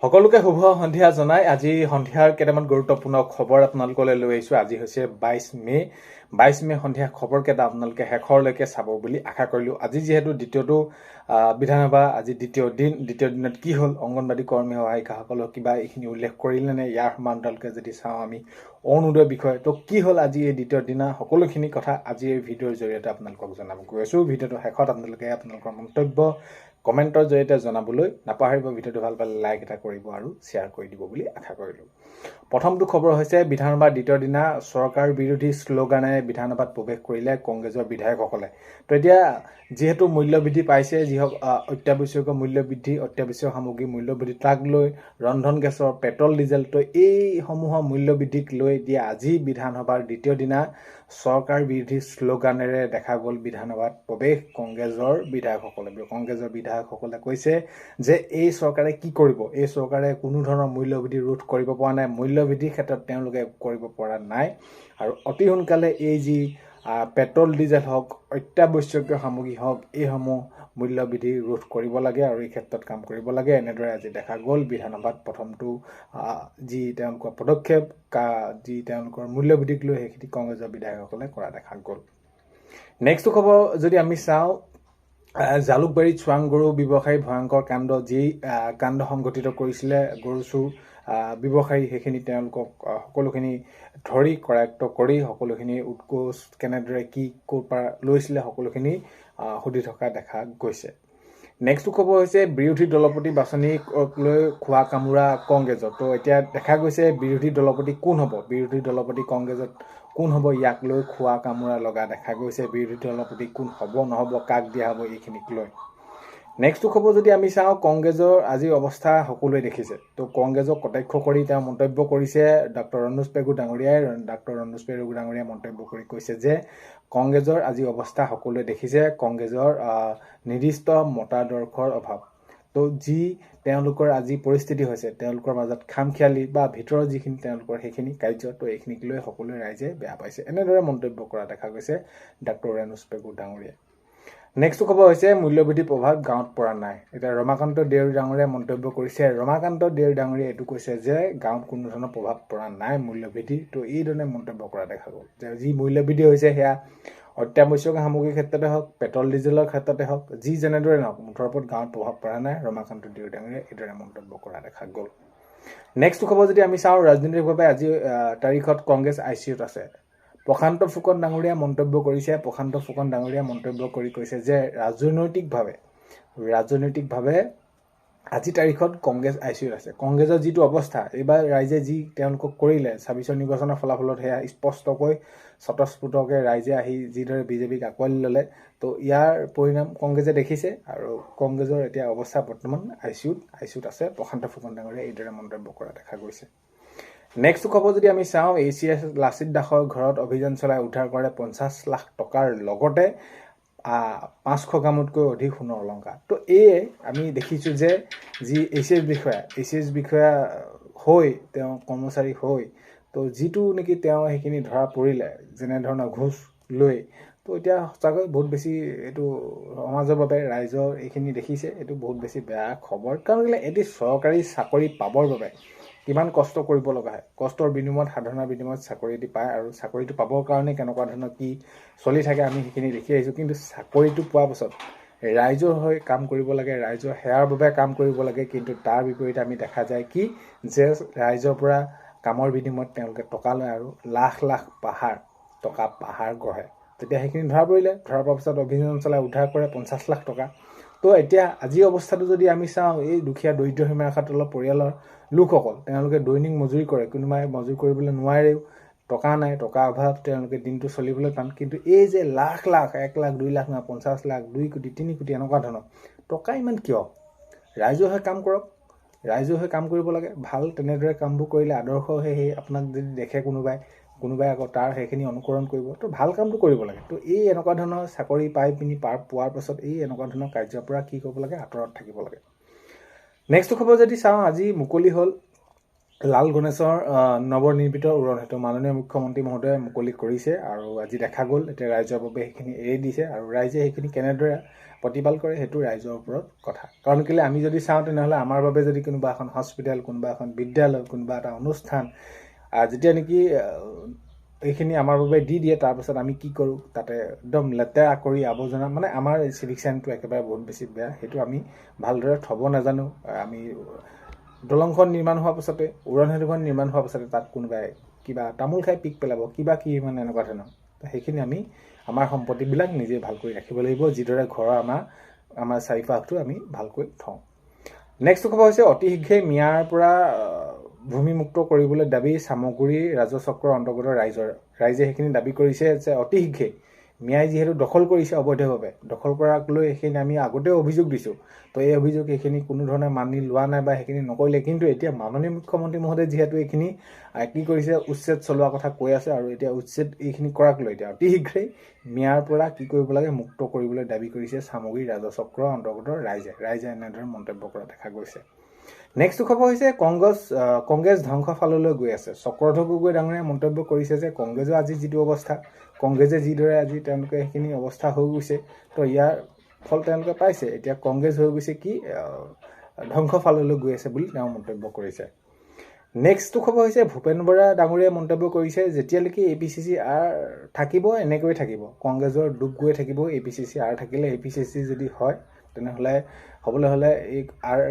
সকলোকে শুভ সন্ধিয়া জনাই আজি সন্ধিয়াৰ কেইটামান গুৰুত্বপূৰ্ণ খবৰ আপোনালোকলৈ লৈ আহিছোঁ। আজি হৈছে 22 মে সন্ধিয়া খবৰকেইটা আপোনালোকে শেষৰলৈকে চাব বুলি আশা কৰিলোঁ। আজি যিহেতু দ্বিতীয়টো বিধানসভা আজি দ্বিতীয় দিনত কি হ'ল, অংগনবাদী কৰ্মী সহায়িকাসকলক কিবা এইখিনি উল্লেখ কৰিলে নে, ইয়াৰ সমান্তৰালকে যদি চাওঁ আমি অৰুণোদয়ৰ বিষয়ে, তো কি হ'ল আজি এই দ্বিতীয় দিনা, সকলোখিনি কথা আজি এই ভিডিঅ'ৰ জৰিয়তে আপোনালোকক জনাব গৈ আছোঁ। ভিডিঅ'টো শেষত আপোনালোকে আপোনালোকৰ মন্তব্য কমেণ্টৰ জৰিয়তে জনাবলৈ নাপাহৰিব। ভিডিঅ'টো ভাল পালে লাইক এটা কৰিব আৰু শ্বেয়াৰ কৰি দিব বুলি আশা কৰিলোঁ। প্ৰথমটো খবৰ হৈছে বিধানসভাৰ দ্বিতীয় দিনা চৰকাৰ বিৰোধী শ্লোগানেৰে বিধানসভাত প্ৰৱেশ কৰিলে কংগ্ৰেছৰ বিধায়কসকলে। তো এতিয়া যিহেতু মূল্যবৃদ্ধি পাইছে, যিহওক অত্যাৱশ্যকীয় মূল্যবৃদ্ধি, অত্যাৱশ্যকীয় সামগ্ৰীৰ মূল্যবৃদ্ধি, তাক লৈ ৰন্ধন গেছৰ, পেট্ৰল, ডিজেল, তো এইসমূহৰ মূল্যবৃদ্ধিক লৈ এতিয়া আজি বিধানসভাৰ দ্বিতীয় দিনা চৰকাৰ বিৰোধী শ্লোগানেৰে দেখা গ'ল বিধানসভাত প্ৰৱেশ কংগ্ৰেছৰ বিধায়কসকলে। কংগ্ৰেছৰ বিধায়কসকলে কৈছে যে এই চৰকাৰে কি কৰিব, এই চৰকাৰে কোনো ধৰণৰ মূল্যবৃদ্ধি ৰোধ কৰিব পৰা নাই, মূল্যবৃদ্ধিৰ ক্ষেত্ৰত তেওঁলোকে কৰিব পৰা নাই, আৰু অতি সোনকালে এই যি পেট্ৰল, ডিজেল হওক, অত্যাৱশ্যকীয় সামগ্ৰী হওক, এইসমূহ মূল্যবৃদ্ধি ৰোধ কৰিব লাগে আৰু এই ক্ষেত্ৰত কাম কৰিব লাগে। এনেদৰে আজি দেখা গ'ল বিধানসভাত প্ৰথমটো যি তেওঁলোকৰ পদক্ষেপ, যি তেওঁলোকৰ মূল্যবৃদ্ধিক লৈ সেইখিনি কংগ্ৰেছৰ বিধায়কসকলে কৰা দেখা গ'ল। নেক্সটটো খবৰ যদি আমি চাওঁ, জালুকবাৰীত চোৱাং গৰু ব্যৱসায়ী ভয়ংকৰ কাণ্ড, যি কাণ্ড সংঘটিত কৰিছিলে গৰু চোৰ ব্যৱসায়ী, সেইখিনি তেওঁলোকক সকলোখিনি ধৰি কৰায়ত্ব কৰি সকলোখিনি উৎকোচ কেনেদৰে কি ক'ৰ পৰা লৈছিলে সকলোখিনি সুধি থকা দেখা গৈছে। নেক্সটটো খবৰ হৈছে বিৰোধী দলপতি বাছনিক লৈ খোৱা কামোৰা কংগ্ৰেছৰ। তো এতিয়া দেখা গৈছে বিৰোধী দলপতি কোন হ'ব, বিৰোধী দলপতি কংগ্ৰেছত কোন হ'ব, ইয়াক লৈ খোৱা কামোৰা লগা দেখা গৈছে। বিৰোধী দলপতি কোন হ'ব নহ'ব, কাক দিয়া হ'ব, এইখিনিক লৈ। নেক্সটটো খবৰ যদি আমি চাওঁ, কংগ্ৰেছৰ আজি অৱস্থা সকলোৱে দেখিছে। তো কংগ্ৰেছক কটাক্ষ কৰি তেওঁ মন্তব্য কৰিছে ডক্টৰ ৰনোজ পেগু ডাঙৰীয়াই। ডক্টৰ ৰনোজ পেগু ডাঙৰীয়াই মন্তব্য কৰি কৈছে যে কংগ্ৰেছৰ আজি অৱস্থা সকলোৱে দেখিছে, কংগ্ৰেছৰ নিৰ্দিষ্ট মতাদৰ্শৰ অভাৱ। তো যি তেওঁলোকৰ আজি পৰিস্থিতি হৈছে, তেওঁলোকৰ মাজত খামখিয়ালি বা ভিতৰৰ যিখিনি তেওঁলোকৰ সেইখিনি কাৰ্য, তো এইখিনিক লৈ সকলোৱে ৰাইজে বেয়া পাইছে, এনেদৰে মন্তব্য কৰা দেখা গৈছে ডক্টৰ ৰনোজ পেগু ডাঙৰীয়াই। নেক্সটটো খবৰ হৈছে মূল্যবৃদ্ধিৰ প্ৰভাৱ গাঁৱত পৰা নাই। এতিয়া ৰমাকান্ত দেউৰী ডাঙৰীয়াই মন্তব্য কৰিছে, ৰমাকান্ত দেউৰী ডাঙৰীয়াই এইটো কৈছে যে গাঁৱত কোনো ধৰণৰ প্ৰভাৱ পৰা নাই মূল্যবৃদ্ধি। তো এইধৰণে মন্তব্য কৰা দেখা গ'ল যে যি মূল্যবৃদ্ধি হৈছে সেয়া অত্যাৱশ্যকীয় সামগ্ৰীৰ ক্ষেত্ৰতে হওক, পেট্ৰল ডিজেলৰ ক্ষেত্ৰতে হওক, যি যেনেদৰে নহওক, মুঠৰ ওপৰত গাঁৱত প্ৰভাৱ পৰা নাই। ৰমাকান্ত দেউৰী ডাঙৰীয়াই এইদৰে মন্তব্য কৰা দেখা গ'ল। নেক্সটটো খবৰ যদি আমি চাওঁ, ৰাজনৈতিকভাৱে আজি তাৰিখত কংগ্ৰেছ ICUত আছে। প্ৰশান্ত ফুকন ডাঙৰীয়াই মন্তব্য কৰিছে। প্ৰশান্ত ফুকন ডাঙৰীয়াই মন্তব্য কৰি কৈছে যে ৰাজনৈতিকভাৱে আজি তাৰিখত কংগ্ৰেছ ICUত আছে। কংগ্ৰেছৰ যিটো অৱস্থা, এইবাৰ ৰাইজে যি তেওঁলোকক কৰিলে 26 নিৰ্বাচনৰ ফলাফলত, সেয়া স্পষ্টকৈ স্বতঃস্ফূৰ্তকৈ ৰাইজে আহি যিদৰে বিজেপিক আঁকোৱালি ল'লে, তো ইয়াৰ পৰিণাম কংগ্ৰেছে দেখিছে, আৰু কংগ্ৰেছৰ এতিয়া অৱস্থা বৰ্তমান ICUত আছে। প্ৰশান্ত ফুকন ডাঙৰীয়াই এইদৰে মন্তব্য কৰা দেখা গৈছে। নেক্সটটো খবৰ যদি আমি চাওঁ, ACS লাচিত দাসৰ ঘৰত অভিযান চলাই উদ্ধাৰ কৰে 50 লাখ টকাৰ লগতে 500 গ্ৰামতকৈ অধিক সোণৰ অলংকাৰ। তো এয়ে আমি দেখিছোঁ যে যি ACS বিষয়া হৈ, তেওঁ কৰ্মচাৰী হৈ, তো যিটো নেকি তেওঁ সেইখিনি ধৰা পৰিলে যেনেধৰণৰ ঘোষ লৈ, তো এতিয়া সঁচাকৈ বহুত বেছি এইটো সমাজৰ বাবে, ৰাইজৰ এইখিনি দেখিছে, এইটো বহুত বেছি বেয়া খবৰ। কাৰণ এটি চৰকাৰী চাকৰি পাবৰ বাবে কিমান কষ্ট কৰিব লগা হয়, কষ্টৰ বিনিময়ত, সাধনাৰ বিনিময়ত চাকৰি এটি পায়, আৰু চাকৰিটো পাবৰ কাৰণে কেনেকুৱা ধৰণৰ কি চলি থাকে আমি সেইখিনি দেখি আহিছোঁ। কিন্তু চাকৰিটো পোৱাৰ পাছত ৰাইজৰ হৈ কাম কৰিব লাগে, ৰাইজৰ সেৱাৰ বাবে কাম কৰিব লাগে, কিন্তু তাৰ বিপৰীতে আমি দেখা যায় কি যে ৰাইজৰ পৰা কামৰ বিনিময়ত তেওঁলোকে টকা লয় আৰু লাখ লাখ টকা পাহাৰ গঢ়ে। তেতিয়া সেইখিনি ধৰা পৰিলে, ধৰা পোৱাৰ পাছত অভিযান চলাই উদ্ধাৰ কৰে 50 লাখ টকা। তো এতিয়া আজিৰ অৱস্থাটো যদি আমি চাওঁ, এই দুখীয়া দৰিদ্ৰ সীমাৰেখাৰ তলৰ পৰিয়ালৰ লোকসকল, তেওঁলোকে দৈনিক মজুৰি কৰে, কোনোবাই মজুৰি কৰিবলৈ নোৱাৰেও, টকা নাই, টকাৰ অভাৱ, তেওঁলোকে দিনটো চলিবলৈ টান। কিন্তু এই যে লাখ লাখ, 1 লাখ, 2 লাখ, 50 লাখ, 2 কোটি, 3 কোটি, এনেকুৱা ধৰণৰ টকা ইমান কিয়? ৰাইজৰ হৈ কাম কৰক, ৰাইজৰ হৈ কাম কৰিব লাগে, ভাল তেনেদৰে কামবোৰ কৰিলে আদৰ্শ সেই আপোনাক যদি দেখে কোনোবাই আকৌ তাৰ সেইখিনি অনুকৰণ কৰিব, তো ভাল কামটো কৰিব লাগে। তো এই এনেকুৱা ধৰণৰ চাকৰি পাই পিনি পোৱাৰ পাছত এই এনেকুৱা ধৰণৰ কাৰ্যৰ পৰা কি কৰিব লাগে, আঁতৰত থাকিব লাগে। নেক্সটটো খবৰ যদি চাওঁ, আজি মুকলি হ'ল লাল গণেশৰ নৱনিৰ্মিত উৰণ সেতু মাননীয় মুখ্যমন্ত্ৰী মহোদয়ে মুকলি কৰিছে আৰু আজি দেখা গ'ল এতিয়া ৰাইজৰ বাবে সেইখিনি এৰি দিছে আৰু ৰাইজে সেইখিনি কেনেদৰে প্ৰতিপাল কৰে সেইটো ৰাইজৰ ওপৰত কথা কাৰণ কেলৈ আমি যদি চাওঁ তেনেহ'লে আমাৰ বাবে যদি কোনোবা এখন হস্পিটেল কোনোবা এখন বিদ্যালয় কোনোবা এটা অনুষ্ঠান যেতিয়া নেকি এইখিনি আমাৰ বাবে দি দিয়ে তাৰপিছত আমি কি কৰোঁ তাতে একদম লেতেৰা কৰি আৱৰ্জনা মানে আমাৰ চিভিক চেন্সটো একেবাৰে বহুত বেছি বেয়া সেইটো আমি ভালদৰে থ'ব নাজানো আমি দলংখন নিৰ্মাণ হোৱাৰ পাছতে উৰণ সেতুখন নিৰ্মাণ হোৱাৰ পাছতে তাত কোনোবাই কিবা তামোল খাই পিক পেলাব কিবা কি মানে এনেকুৱা ধৰণৰ সেইখিনি আমি আমাৰ সম্পত্তিবিলাক নিজে ভালকৈ ৰাখিব লাগিব যিদৰে ঘৰৰ আমাৰ চাৰিওকাষটো আমি ভালকৈ থওঁ নেক্সট খবৰ হৈছে অতি শীঘ্ৰেই মিয়াৰ পৰা ভূমিমুক্ত কৰিবলৈ দাবী চামগুৰি ৰাজচক্ৰৰ অন্তৰ্গত ৰাইজে সেইখিনি দাবী কৰিছে যে অতি শীঘ্ৰেই মিয়াই যিহেতু দখল কৰিছে অবৈধভাৱে দখল কৰাক লৈ সেইখিনি আমি আগতেও অভিযোগ দিছোঁ তো এই অভিযোগ এইখিনি কোনো ধৰণে মানি লোৱা নাই বা সেইখিনি নকৰিলে কিন্তু এতিয়া মাননীয় মুখ্যমন্ত্ৰী মহোদয়ে যিহেতু এইখিনি কি কৰিছে উচ্ছেদ চলোৱাৰ কথা কৈ আছে আৰু এতিয়া উচ্ছেদ এইখিনি কৰাক লৈ এতিয়া অতি শীঘ্ৰেই মিয়াৰ পৰা কি কৰিব লাগে মুক্ত কৰিবলৈ দাবী কৰিছে চামগুৰি ৰাজচক্ৰৰ অন্তৰ্গত ৰাইজে এনেদৰে মন্তব্য কৰা দেখা গৈছে নেক্সট খবৰ হৈছে কংগ্ৰেছ ধ্বংস ফাললৈ গৈ আছে চক্ৰধৰ গগৈ ডাঙৰীয়াই মন্তব্য কৰিছে যে কংগ্ৰেছৰ আজি যিটো অৱস্থা কংগ্ৰেছে যিদৰে আজি তেওঁলোকে সেইখিনি অৱস্থা হৈ গৈছে তো ইয়াৰ ফল তেওঁলোকে পাইছে এতিয়া কংগ্ৰেছ হৈ গৈছে কি ধ্বংস ফাললৈ গৈ আছে বুলি তেওঁ মন্তব্য কৰিছে নেক্সট খবৰ হৈছে ভূপেন বৰা ডাঙৰীয়াই মন্তব্য কৰিছে যেতিয়ালৈকে APCC থাকিব এনেকৈ থাকিব কংগ্ৰেছৰ ডুব গৈ থাকিব APCC থাকিলে APCC যদি হয় তেনেহ'লে হ'বলৈ হ'লে এই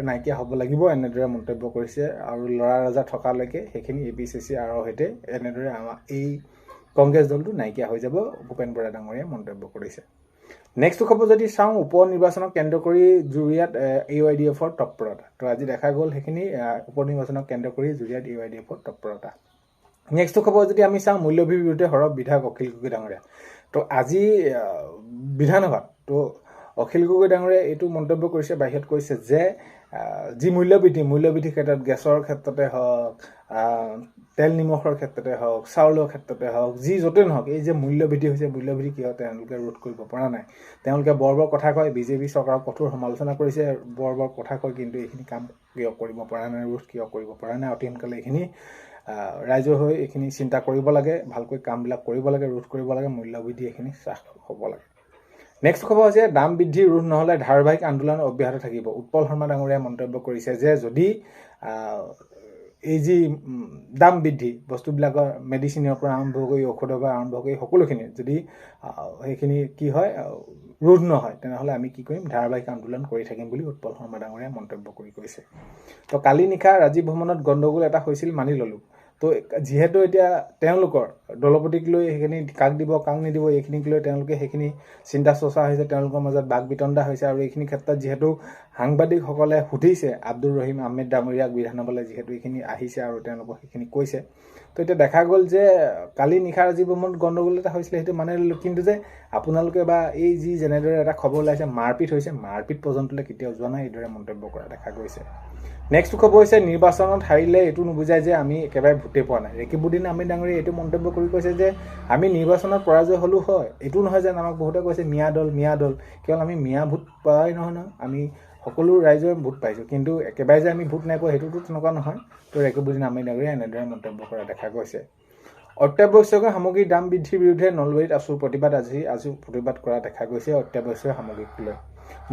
নাইকিয়া হ'ব লাগিব এনেদৰে মন্তব্য কৰিছে আৰু ল'ৰা ৰজা থকালৈকে সেইখিনি APCC সৈতে এনেদৰে আমাৰ এই কংগ্ৰেছ দলটো নাইকিয়া হৈ যাব ভূপেন বৰা ডাঙৰীয়াই মন্তব্য কৰিছে নেক্সট খবৰ যদি চাওঁ উপ নিৰ্বাচনক কেন্দ্ৰ কৰি জুৰিয়াত AYDFৰ তৎপৰতা তো আজি দেখা গ'ল সেইখিনি উপ নিৰ্বাচনক কেন্দ্ৰ কৰি জুৰিয়াত AYDFৰ তৎপৰতা নেক্সট খবৰ যদি আমি চাওঁ মূল্যবৃদ্ধিৰ বিৰুদ্ধে সৰব বিধায়ক অখিল গগৈ ডাঙৰীয়া তো আজি বিধানসভাত তো অখিল গগৈ ডাঙৰীয়াই এইটো মন্তব্য কৰিছে বাহিৰত কৈছে যে যি মূল্যবৃদ্ধিৰ ক্ষেত্ৰত গেছৰ ক্ষেত্ৰতে হওক তেল নিমখৰ ক্ষেত্ৰতে হওক চাউলৰ ক্ষেত্ৰতে হওক যি য'তে নহওক এই যে মূল্যবৃদ্ধি হৈছে মূল্যবৃদ্ধি কিয় তেওঁলোকে ৰোধ কৰিব পৰা নাই তেওঁলোকে বৰ কথা কয় বিজেপি চৰকাৰক কঠোৰ সমালোচনা কৰিছে বৰ কথা কয় কিন্তু এইখিনি কাম কিয় কৰিব পৰা নাই ৰোধ কিয় কৰিব পৰা নাই অতি সোনকালে এইখিনি ৰাইজৰ হৈ এইখিনি চিন্তা কৰিব লাগে ভালকৈ কামবিলাক কৰিব লাগে ৰোধ কৰিব লাগে মূল্যবৃদ্ধি এইখিনি হ্ৰাস হ'ব লাগে নেক্সট খবৰ হৈছে দাম বৃদ্ধি ৰোধ নহ'লে ধাৰাবাহিক আন্দোলন অব্যাহত থাকিব উৎপল শৰ্মা ডাঙৰীয়াই মন্তব্য কৰিছে যে যদি এই যি দাম বৃদ্ধি বস্তুবিলাকৰ মেডিচিনৰ পৰা আৰম্ভ কৰি ঔষধৰ পৰা আৰম্ভ কৰি সকলোখিনি যদি সেইখিনি কি হয় ৰোধ নহয় তেনেহ'লে আমি কি কৰিম ধাৰাবাহিক আন্দোলন কৰি থাকিম বুলি উৎপল শৰ্মা ডাঙৰীয়াই মন্তব্য কৰি কৈছে তো কালি নিশা ৰাজীৱ ভৱনত গণ্ডগোল এটা হৈছিল মানি ল'লোঁ তো যিহেতু এতিয়া তেওঁলোকৰ দলপতিক লৈ সেইখিনি কাক দিব কাক নিদিব এইখিনিক লৈ তেওঁলোকে সেইখিনি চিন্তা চৰ্চা হৈছে তেওঁলোকৰ মাজত বাক বিতণ্ডা হৈছে আৰু এইখিনি ক্ষেত্ৰত যিহেতু সাংবাদিকসকলে সুধিছে আব্দুৰ ৰহিম আহমেদ ডাঙৰীয়াক বিধানসভালৈ যিহেতু এইখিনি আহিছে আৰু তেওঁলোকক সেইখিনি কৈছে তো এতিয়া দেখা গ'ল যে কালি নিশা ৰাজীৱ ভৱনত গণ্ডগোল এটা হৈছিলে সেইটো মানি ল'লোঁ কিন্তু যে আপোনালোকে বা এই যি যেনেদৰে এটা খবৰ ওলাইছে মাৰপিট হৈছে মাৰপিট পৰ্যন্তলৈ কেতিয়াও যোৱা নাই এইদৰে মন্তব্য কৰা দেখা গৈছে নেক্সট খবৰ হৈছে নিৰ্বাচনত হাৰিলে এইটো নুবুজায় যে আমি একেবাৰে ভোটে পোৱা নাই ৰেকিবুদ্দিন আহমেদ ডাঙৰীয়াই এইটো মন্তব্য কৰি কৈছে যে আমি নিৰ্বাচনত পৰাজয় হ'লোঁ হয় এইটো নহয় যে আমাক বহুতে কৈছে মিয়া দল কেৱল আমি মিয়া ভোট পোৱাই নহয় আমি সকলো ৰাইজে ভোট পাইছোঁ কিন্তু একেবাৰে যে আমি ভোট নাই পোৱা সেইটোতো তেনেকুৱা নহয় তো ৰেকিবুদ্দিন আহমেদ ডাঙৰীয়াই এনেদৰে মন্তব্য কৰা দেখা গৈছে অত্যাৱশ্যকীয় সামগ্ৰীৰ দাম বৃদ্ধিৰ বিৰুদ্ধে নলবাৰীত আজি প্ৰতিবাদ কৰা দেখা গৈছে অত্যাৱশ্যকীয় সামগ্ৰীক লৈ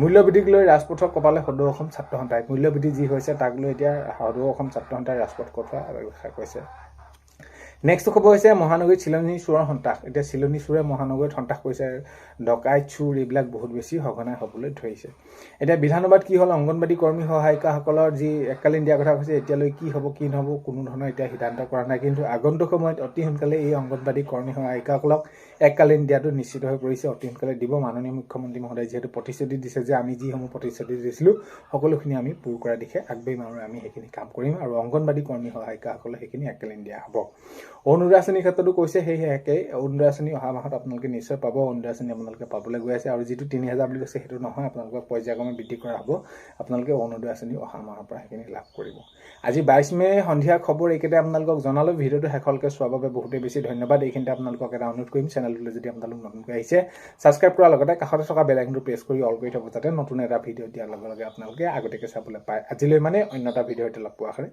মূল্যবৃদ্ধিক লৈ ৰাজপথৰ কপালে সদৌ অসম ছাত্ৰ সন্থাই মূল্যবৃদ্ধি যি হৈছে তাক লৈ এতিয়া সদৌ অসম ছাত্ৰ সন্থাই ৰাজপথ কটোৱা দেখা গৈছে নেক্সট খবৰ হৈছে মহানগৰীত চিলনী চোৰৰ সন্ত্ৰাস এতিয়া চিলনী চোৰে মহানগৰীত সন্ত্ৰাস কৰিছে ডকাইত চোৰ এইবিলাক বহুত বেছি সঘনাই হ'বলৈ ধৰিছে এতিয়া বিধানসভাত কি হ'ল অংগনবাদী কৰ্মী সহায়িকাসকলৰ যি এককালীন দিয়া কথা কৈছে এতিয়ালৈ কি হ'ব কি নহ'ব কোনো ধৰণৰ এতিয়া সিদ্ধান্ত কৰা নাই কিন্তু আগন্তুক সময়ত অতি সোনকালে এই অংগনবাদী কৰ্মী সহায়িকাসকলক এককালীন দিয়াটো নিশ্চিত হৈ পৰিছে অতি সোনকালে দিব মাননীয় মুখ্যমন্ত্ৰী মহোদয়ে যিহেতু প্ৰতিশ্ৰুতি দিছে যে আমি যিসমূহ প্ৰতিশ্ৰুতি দিছিলোঁ সকলোখিনি আমি পূৰ কৰাৰ দিশে আগবাঢ়িম আৰু আমি সেইখিনি কাম কৰিম আৰু অংগনবাদী কৰ্মী সহায়িকাসকলে সেইখিনি এককালীন দিয়া হ'ব অৰুণোদয় আঁচনিৰ ক্ষেত্ৰতো কৈছে সেই একেই অৰুণোদয় আঁচনি অহা মাহত আপোনালোকে নিশ্চয় পাব অৰুণোদয় আঁচনি আপোনালোকে পাবলৈ গৈ আছে আৰু যিটো 3000 বুলি কৈছে সেইটো নহয় আপোনালোকক পৰ্যায়ক্ৰমে বৃদ্ধি কৰা হ'ব আপোনালোকে অৰুণোদয় আঁচনি অহা মাহৰ পৰা সেইখিনি লাভ কৰিব আজি 22 মে সন্ধিয়া খবৰ এইকেইটা আপোনালোকক জনালোঁ ভিডিঅ'টো শেষলৈকে চোৱাৰ বাবে বহুতেই বেছি ধন্যবাদ এইখিনিতে আপোনালোকক এটা অনুৰোধ কৰিম চেনেলটোলৈ যদি আপোনালোক নতুনকৈ আহিছে ছাবস্ক্ৰাইব কৰাৰ লগতে কাষতে থকা বেল আইকনটো প্ৰেছ কৰি অল কৰি থ'ব যাতে নতুন এটা ভিডিঅ' দিয়াৰ লগে লগে আপোনালোকে আগতীয়াকৈ চাবলৈ পায় আজিলৈ মানে অন্য এটা ভিডিঅ'তে লগ পোৱা হয়